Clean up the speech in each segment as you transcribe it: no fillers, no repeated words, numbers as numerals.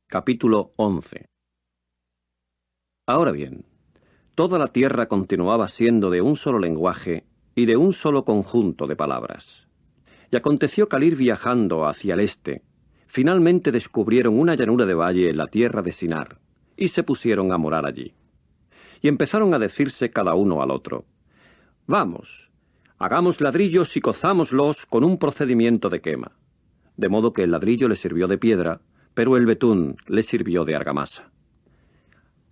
Capítulo 11. Ahora bien, toda la tierra continuaba siendo de un solo lenguaje y de un solo conjunto de palabras. Y aconteció que al ir viajando hacia el este, finalmente descubrieron una llanura de valle en la tierra de Sinar, y se pusieron a morar allí. Y empezaron a decirse cada uno al otro: «Vamos, hagamos ladrillos y cozámoslos con un procedimiento de quema». De modo que el ladrillo le sirvió de piedra, pero el betún le sirvió de argamasa.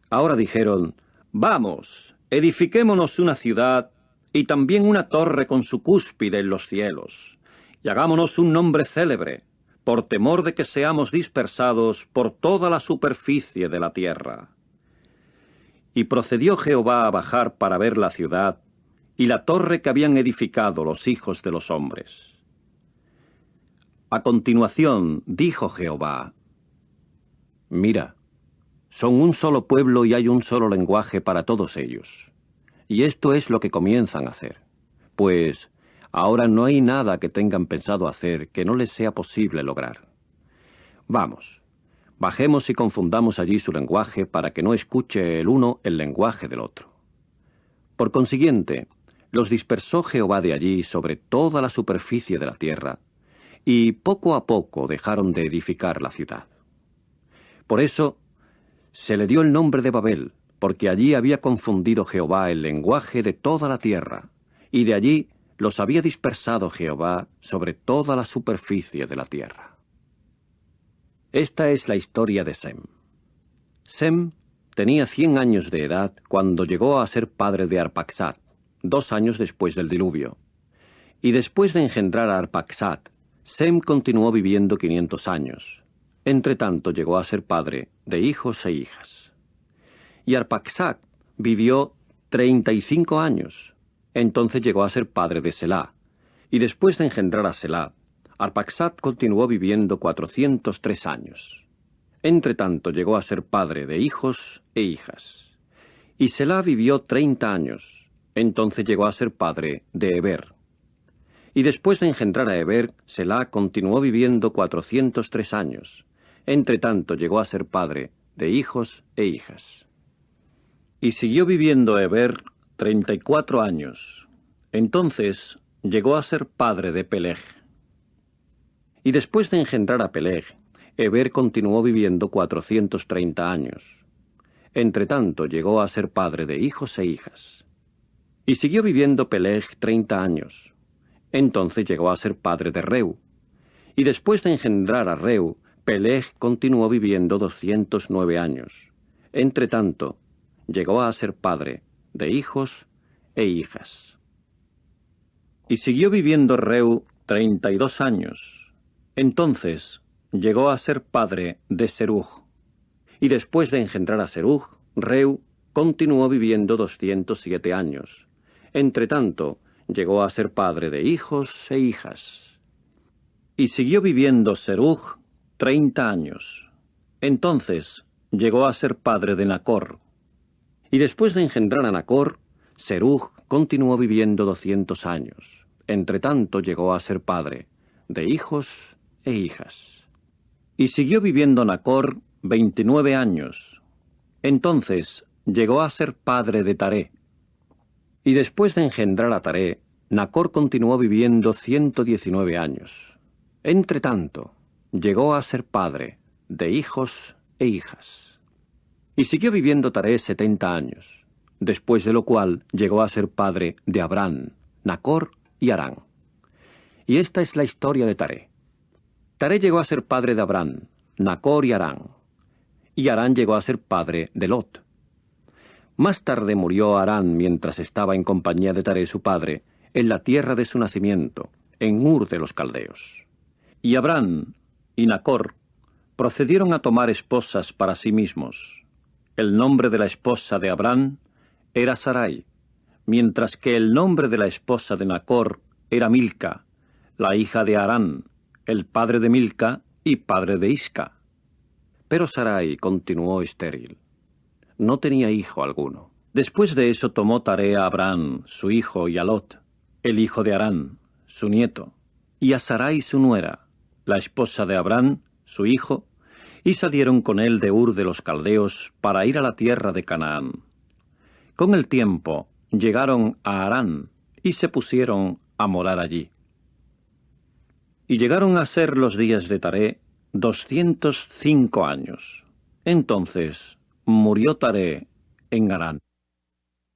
Ahora dijeron: «Vamos, edifiquémonos una ciudad y también una torre con su cúspide en los cielos, y hagámonos un nombre célebre, por temor de que seamos dispersados por toda la superficie de la tierra». Y procedió Jehová a bajar para ver la ciudad y la torre que habían edificado los hijos de los hombres. A continuación dijo Jehová: «Mira, son un solo pueblo y hay un solo lenguaje para todos ellos. Y esto es lo que comienzan a hacer, pues ahora no hay nada que tengan pensado hacer que no les sea posible lograr. Vamos, bajemos y confundamos allí su lenguaje para que no escuche el uno el lenguaje del otro». Por consiguiente, los dispersó Jehová de allí sobre toda la superficie de la tierra, y poco a poco dejaron de edificar la ciudad. Por eso se le dio el nombre de Babel, porque allí había confundido Jehová el lenguaje de toda la tierra, y de allí los había dispersado Jehová sobre toda la superficie de la tierra. Esta es la historia de Sem. Sem tenía 100 años de edad cuando llegó a ser padre de Arpaxad, 2 años después del diluvio. Y después de engendrar a Arpaxad, Sem continuó viviendo 500 años. Entre tanto llegó a ser padre de hijos e hijas. Y Arpaxad vivió 35 años. Entonces llegó a ser padre de Selá. Y después de engendrar a Selá, Arpaxad continuó viviendo 403 años. Entre tanto llegó a ser padre de hijos e hijas. Y Selá vivió 30 años. Entonces llegó a ser padre de Heber. Y después de engendrar a Heber, Selá continuó viviendo 403 años. Entre tanto llegó a ser padre de hijos e hijas. Y siguió viviendo Heber 34 años. Entonces llegó a ser padre de Peleg. Y después de engendrar a Peleg, Heber continuó viviendo 430 años. Entre tanto llegó a ser padre de hijos e hijas. Y siguió viviendo Peleg 30 años. Entonces llegó a ser padre de Reu. Y después de engendrar a Reu, Peleg continuó viviendo 209 años. Entre tanto, llegó a ser padre de hijos e hijas. Y siguió viviendo Reu 32 años. Entonces llegó a ser padre de Serug. Y después de engendrar a Serug, Reu continuó viviendo 207 años. Entre tanto, llegó a ser padre de hijos e hijas. Y siguió viviendo Serug 30 años. Entonces llegó a ser padre de Nacor. Y después de engendrar a Nacor, Serug continuó viviendo 200 años. Entre tanto llegó a ser padre de hijos e hijas. Y siguió viviendo Nacor 29 años. Entonces llegó a ser padre de Taré. Y después de engendrar a Taré, Nacor continuó viviendo 119 años. Entre tanto, llegó a ser padre de hijos e hijas. Y siguió viviendo Taré 70 años, después de lo cual llegó a ser padre de Abraham, Nacor y Harán. Y esta es la historia de Taré. Taré llegó a ser padre de Abraham, Nacor y Harán. Y Harán llegó a ser padre de Lot. Más tarde murió Harán mientras estaba en compañía de Taré su padre, en la tierra de su nacimiento, en Ur de los Caldeos. Y Abraham y Nacor procedieron a tomar esposas para sí mismos. El nombre de la esposa de Abraham era Sarai, mientras que el nombre de la esposa de Nacor era Milca, la hija de Harán, el padre de Milca y padre de Isca. Pero Sarai continuó estéril. No tenía hijo alguno. Después de eso tomó Taré a Abraham, su hijo, y a Lot, el hijo de Harán, su nieto, y a Sarai su nuera, la esposa de Abraham, su hijo, y salieron con él de Ur de los Caldeos para ir a la tierra de Canaán. Con el tiempo llegaron a Harán y se pusieron a morar allí. Y llegaron a ser los días de Taré 205 años. Entonces murió Taré en Harán.